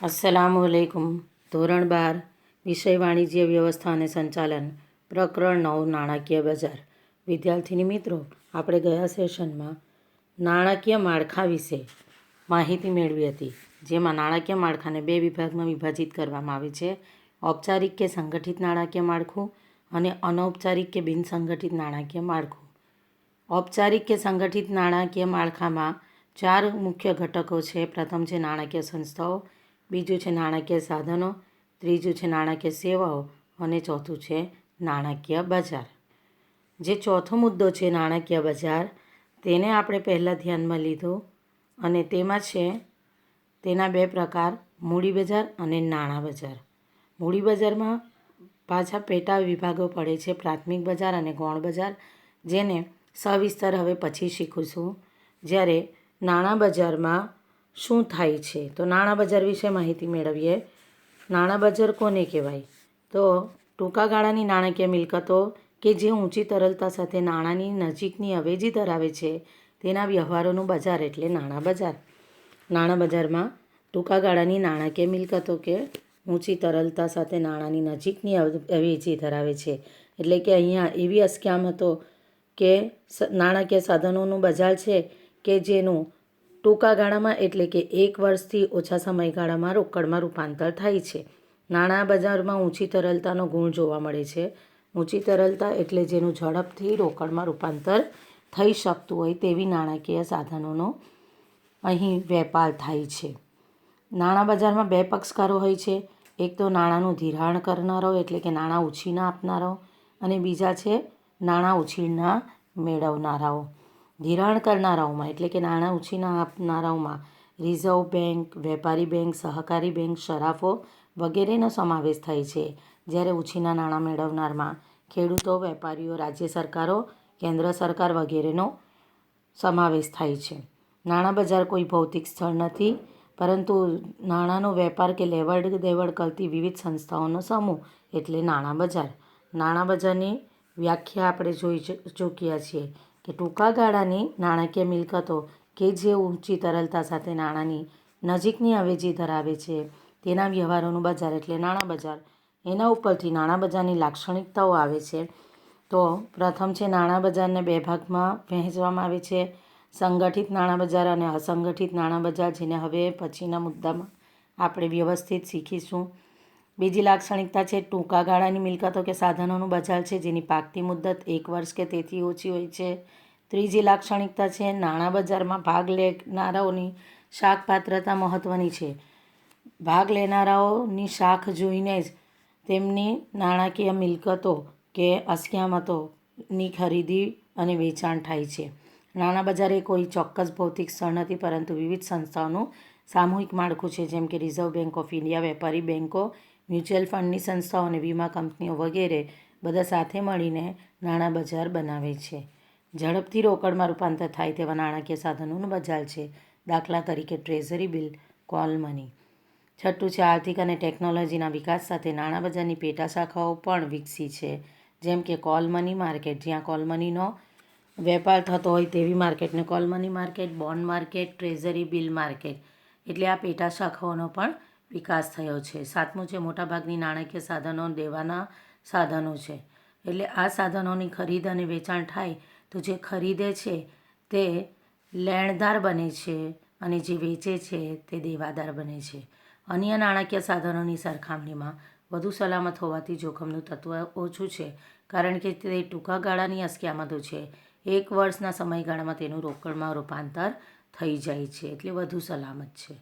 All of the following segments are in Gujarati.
अस्सलामुअलैकुम। ધોરણ 12 વિષય વાણિજ્ય વ્યવસ્થા અને સંચાલન, પ્રકરણ 9 નાણાકીય બજાર. વિદ્યાર્થીની મિત્રો, આપણે ગયા સેશનમાં નાણાકીય માળખા વિશે માહિતી મેળવી હતી, જેમાં નાણાકીય માળખાને બે વિભાગમાં વિભાજિત કરવામાં આવે છે: ઔપચારિક કે સંગઠિત નાણાકીય માળખું અને અનૌપચારિક કે બિનસંગઠિત નાણાકીય માળખું. ઔપચારિક કે સંગઠિત નાણાકીય માળખામાં 4 મુખ્ય ઘટકો છે. પ્રથમ છે નાણાકીય સંસ્થાઓ, બીજું છે નાણાકીય સાધનો, ત્રીજું છે નાણાકીય સેવાઓ અને ચોથું છે નાણાકીય બજાર. જે ચોથો મુદ્દો છે નાણાકીય બજાર, તેને આપણે પહેલાં ધ્યાનમાં લીધું અને તેમાં છે તેના બે પ્રકાર: મૂડી બજાર અને નાણાં બજાર. મૂડી બજારમાં પાછા પેટા વિભાગો પડે છે: પ્રાથમિક બજાર અને ગૌણ બજાર, જેને સવિસ્તર હવે પછી શીખીશું. જ્યારે નાણાં બજારમાં શું થાય છે, તો નાણાં બજાર વિશે માહિતી મેળવીએ. નાણાં બજાર કોને કહેવાય? તો ટૂંકા ગાળાની નાણાકીય મિલકતો કે જે ઊંચી તરલતા સાથે નાણાંની નજીકની અવેજી ધરાવે છે, તેના વ્યવહારોનું બજાર એટલે નાણાં બજાર. નાણાં બજારમાં ટૂંકા ગાળાની નાણાકીય મિલકતો કે ઊંચી તરલતા સાથે નાણાંની નજીકની અવેજી ધરાવે છે. એટલે કે અહીંયા એવી અસ્કયામતો કે નાણાકીય સાધનોનું બજાર છે કે જેનું ટૂંકા ગાળામાં એટલે કે 1 વર્ષથી ઓછા સમયગાળામાં રોકડમાં રૂપાંતર થાય છે. નાણાં બજારમાં ઊંચી તરલતાનો ગુણ જોવા મળે છે. ઊંચી તરલતા એટલે જેનું ઝડપથી રોકડમાં રૂપાંતર થઈ શકતું હોય તેવી નાણાકીય સાધનોનો અહીં વેપાર થાય છે. નાણાં બજારમાં બે પક્ષકારો હોય છે: એક તો નાણાંનું ધિરાણ કરનારાઓ એટલે કે નાણાં ઉછીના આપનારાઓ, અને બીજા છે નાણાં ઉછીના મેળવનારાઓ. ધિરાણ કરનારાઓમાં એટલે કે નાણાં ઉછીના આપનારાઓમાં રિઝર્વ બેંક, વેપારી બેંક, સહકારી બેંક, શરાફો વગેરેનો સમાવેશ થાય છે. જ્યારે ઉછીના નાણાં મેળવનારમાં ખેડૂતો, વેપારીઓ, રાજ્ય સરકારો, કેન્દ્ર સરકાર વગેરેનો સમાવેશ થાય છે. નાણાં બજાર કોઈ ભૌતિક સ્થળ નથી, પરંતુ નાણાંનો વેપાર કે લેવડ દેવડ કરતી વિવિધ સંસ્થાઓનો સમૂહ એટલે નાણાં બજાર. નાણાં બજારની વ્યાખ્યા આપણે જોઈ ચૂક્યા છીએ કે ટૂંકા ગાળાની નાણાકીય મિલકતો કે જે ઊંચી તરલતા સાથે નાણાંની નજીકની અવેજી ધરાવે છે, તેના વ્યવહારોનું બજાર એટલે નાણાં બજાર. એના ઉપરથી નાણાં બજારની લાક્ષણિકતાઓ આવે છે. તો પ્રથમ છે નાણાં બજારને બે ભાગમાં વહેંચવામાં આવે છે: સંગઠિત નાણાં બજાર અને અસંગઠિત નાણાં બજાર, જેને હવે પછીના મુદ્દામાં આપણે વ્યવસ્થિત શીખીશું. બીજી લાક્ષણિકતા છે ટૂંકા ગાળાની મિલકતો કે સાધનોનું બજાર છે, જેની પાકતી મુદત 1 વર્ષ કે તેથી ઓછી હોય છે. ત્રીજી લાક્ષણિકતા છે નાણાં બજારમાં ભાગ લેનારાઓની શાખપાત્રતા મહત્ત્વની છે. ભાગ લેનારાઓની શાખ જોઈને જ તેમની નાણાકીય મિલકતો કે અસ્કયામતોની ખરીદી અને વેચાણ થાય છે. નાણાં બજાર એ કોઈ ચોક્કસ ભૌતિક સ્થળ નથી, પરંતુ વિવિધ સંસ્થાઓનું સામૂહિક માળખું છે, જેમ કે રિઝર્વ બેંક ઓફ ઇન્ડિયા, વેપારી બેંકો, મ્યુચ્યુઅલ ફંડની સંસ્થાઓ અને વીમા કંપનીઓ વગેરે બધા સાથે મળીને નાણાં બજાર બનાવે છે. ઝડપથી રોકડમાં રૂપાંતર થાય તેવા નાણાકીય સાધનોનું બજાર છે. દાખલા તરીકે ટ્રેઝરી બિલ, કોલ મની. છઠ્ઠું છે આર્થિક અને ટેકનોલોજીના વિકાસ સાથે નાણાં બજારની પેટા શાખાઓ પણ વિકસી છે, જેમ કે કોલ મની માર્કેટ, જ્યાં કોલ મનીનો વેપાર થતો હોય તેવી માર્કેટને call money market, bond market, treasury bill market. એટલે આ પેટા શાખાઓનો પણ વિકાસ થયો છે. સાતમું છે મોટાભાગની નાણાકીય સાધનો દેવાના સાધનો છે. એટલે આ સાધનોની ખરીદ અને વેચાણ થાય તો જે ખરીદે છે તે લેણદાર બને છે અને જે વેચે છે તે દેવાદાર બને છે. અન્ય નાણાકીય સાધનોની સરખામણીમાં વધુ સલામત હોવાથી જોખમનું તત્વ ઓછું છે, કારણ કે તે ટૂંકા ગાળાની અસ્કયામતો છે. 1 વર્ષના સમયગાળામાં તેનું રોકડમાં રૂપાંતર થઈ જાય છે, એટલે વધુ સલામત છે.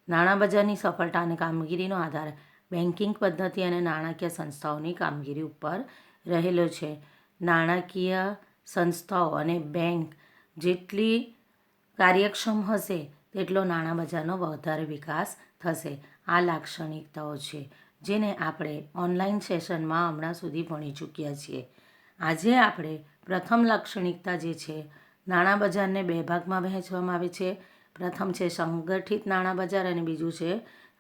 નાણાં બજારની સફળતા અને કામગીરીનો આધાર બેન્કિંગ પદ્ધતિ અને નાણાકીય સંસ્થાઓની કામગીરી ઉપર રહેલો છે. નાણાકીય સંસ્થાઓ અને બેંક જેટલી કાર્યક્ષમ હશે તેટલો નાણાં બજારનો વધારે વિકાસ થશે. આ લાક્ષણિકતાઓ છે જેને આપણે ઓનલાઈન સેશનમાં હમણાં સુધી ભણી ચૂક્યા છીએ. આજે આપણે પ્રથમ લાક્ષણિકતા જે છે, નાણાં બજારને બે ભાગમાં વહેંચવામાં આવે છે. પ્રથમ છે સંગઠિત નાણાં બજાર અને બીજું છે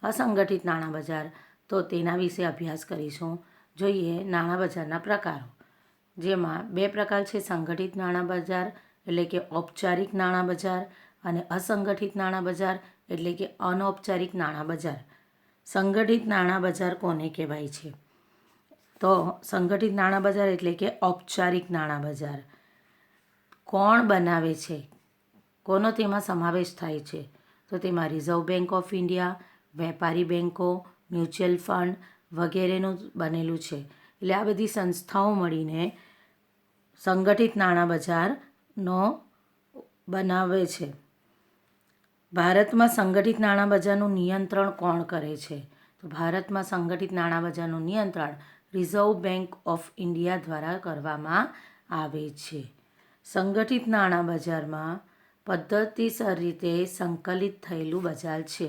અસંગઠિત નાણાં બજાર. તો તેના વિશે અભ્યાસ કરીશું. જોઈએ નાણાં બજારના પ્રકારો, જેમાં બે પ્રકાર છે: સંગઠિત નાણાં બજાર એટલે કે ઔપચારિક નાણાં બજાર અને અસંગઠિત નાણાં બજાર એટલે કે અનૌપચારિક નાણાં બજાર. સંગઠિત નાણાં બજાર કોને કહેવાય છે? તો સંગઠિત નાણાં બજાર એટલે કે ઔપચારિક નાણાં બજાર. કોણ બનાવે છે? કોનો તેમાં સમાવેશ થાય છે? તો તેમાં રિઝર્વ બેંક ઓફ ઇન્ડિયા, વેપારી બેંકો, મ્યુચ્યુઅલ ફંડ વગેરેનું બનેલું છે. એટલે આ બધી સંસ્થાઓ મળીને સંગઠિત નાણાં બજારનો બનાવે છે. ભારતમાં સંગઠિત નાણાં બજારનું નિયંત્રણ કોણ કરે છે? તો ભારતમાં સંગઠિત નાણાં બજારનું નિયંત્રણ રિઝર્વ બેંક ઓફ ઇન્ડિયા દ્વારા કરવામાં આવે છે. સંગઠિત નાણાં બજારમાં પદ્ધતિસર રીતે સંકલિત થયેલું બજાર છે.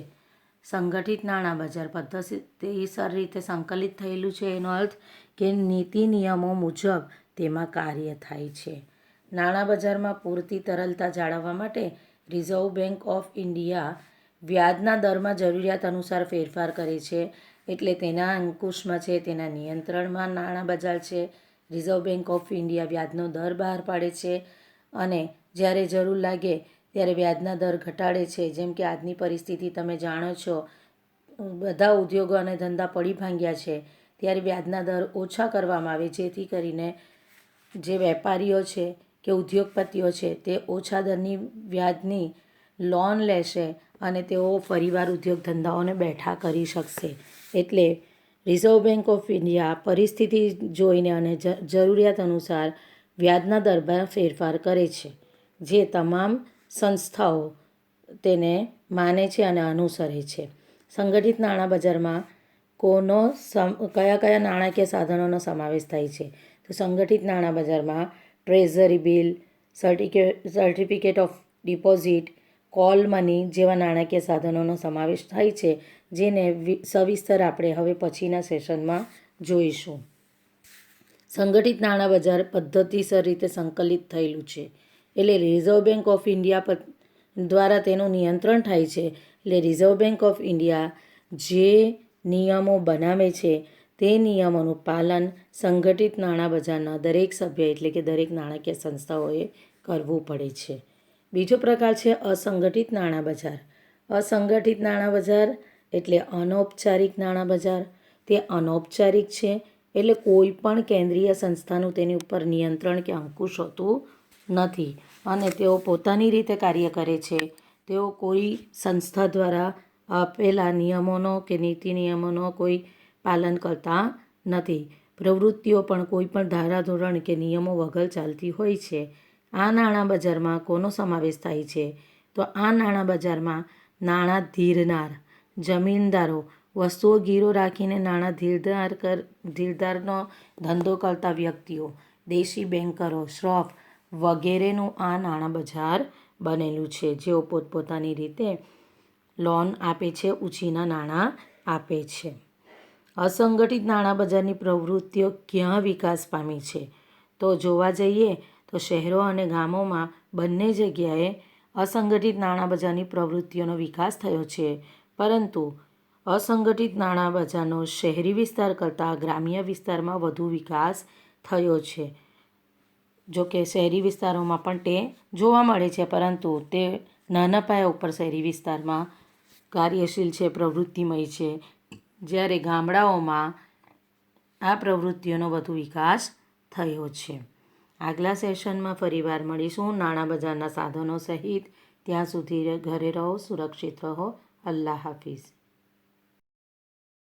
સંગઠિત નાણાં બજાર પદ્ધતિસર રીતે સંકલિત થયેલું છે એનો અર્થ કે નીતિ નિયમો મુજબ તેમાં કાર્ય થાય છે. નાણાં બજારમાં પૂરતી તરલતા જાળવવા માટે રિઝર્વ બેંક ઓફ ઇન્ડિયા વ્યાજના દરમાં જરૂરિયાત અનુસાર ફેરફાર કરે છે. એટલે તેના અંકુશમાં છે, તેના નિયંત્રણમાં નાણાં બજાર છે. રિઝર્વ બેંક ઓફ ઇન્ડિયા વ્યાજનો દર બહાર પાડે છે અને જ્યારે જરૂર લાગે ત્યારે વ્યાજના દર ઘટાડે છે. જેમ કે આજની પરિસ્થિતિ તમે જાણો છો, બધા ઉદ્યોગો અને ધંધા પડી ભાંગ્યા છે, ત્યારે વ્યાજના દર ઓછા કરવામાં આવે જેથી કરીને જે વેપારીઓ છે કે ઉદ્યોગપતિઓ છે તે ઓછા દરની વ્યાજની લોન લેશે અને તેઓ ફરીવાર ઉદ્યોગ ધંધાઓને બેઠા કરી શકશે. એટલે રિઝર્વ બેંક ઓફ ઇન્ડિયા પરિસ્થિતિ જોઈને અને જરૂરિયાત અનુસાર વ્યાજના દરમાં ફેરફાર કરે છે, જે તમામ સંસ્થાઓ તેને માને છે અને અનુસરે છે. સંગઠિત નાણાં બજારમાં કયા કયા નાણાકીય સાધનોનો સમાવેશ થાય છે? તો સંગઠિત નાણાં બજારમાં treasury bill, certificate of deposit, call money જેવા નાણાકીય સાધનોનો સમાવેશ થાય છે, જેને સવિસ્તર આપણે હવે પછીના સેશનમાં જોઈશું. સંગઠિત નાણાં બજાર પદ્ધતિસર રીતે સંકલિત થયેલું છે. એટલે રિઝર્વ બેંક ઓફ ઇન્ડિયા દ્વારા તેનું નિયંત્રણ થાય છે. એટલે રિઝર્વ બેંક ઓફ ઇન્ડિયા જે નિયમો બનાવે છે તે નિયમોનું પાલન સંગઠિત નાણાં બજારના દરેક સભ્ય એટલે કે દરેક નાણાકીય સંસ્થાઓએ કરવું પડે છે. બીજો પ્રકાર છે અસંગઠિત નાણાં બજાર. અસંગઠિત નાણાં બજાર એટલે અનૌપચારિક નાણાં બજાર. તે અનૌપચારિક છે, એટલે કોઈ પણ કેન્દ્રીય સંસ્થાનું તેની ઉપર નિયંત્રણ કે અંકુશ હોતું નથી અને તેઓ પોતાની રીતે કાર્ય કરે છે. તેઓ કોઈ સંસ્થા દ્વારા આપેલા નિયમોનો કે નીતિ નિયમોનો કોઈ પાલન કરતા નથી. પ્રવૃત્તિઓ પણ કોઈ પણ ધારાધોરણ કે નિયમો વગર ચાલતી હોય છે. આ નાણાં બજારમાં કોનો સમાવેશ થાય છે? તો આ નાણાં બજારમાં નાણાં ધીરનાર, જમીનદારો, વસ્તુઓ ગીરો રાખીને નાણાં ધીરધારનો ધંધો કરતા વ્યક્તિઓ, દેશી બેન્કરો, શ્રોફ વગેરેનું આ નાણાં બજાર બનેલું છે, જેઓ પોતપોતાની રીતે લોન આપે છે, ઉછીના નાણાં આપે છે. અસંગઠિત નાણાં બજારની પ્રવૃત્તિઓ ક્યાં વિકાસ પામી છે? તો જોવા જઈએ તો શહેરો અને ગામોમાં બંને જગ્યાએ અસંગઠિત નાણાં બજારની પ્રવૃત્તિઓનો વિકાસ થયો છે, પરંતુ અસંગઠિત નાણાં બજારનો શહેરી વિસ્તાર કરતાં ગ્રામ્ય વિસ્તારમાં વધુ વિકાસ થયો છે. જોકે શહેરી વિસ્તારોમાં પણ તે જોવા મળે છે, પરંતુ તે નાના પાયા ઉપર શહેરી વિસ્તારમાં કાર્યશીલ છે, પ્રવૃત્તિમય છે, જ્યારે ગામડાઓમાં આ પ્રવૃત્તિઓનો વધુ વિકાસ થયો છે. આગલા સેશનમાં ફરીવાર મળીશું નાણાં બજારના સાધનો સહિત. ત્યાં સુધી ઘરે રહો, સુરક્ષિત રહો. અલ્લાહ હાફિઝ.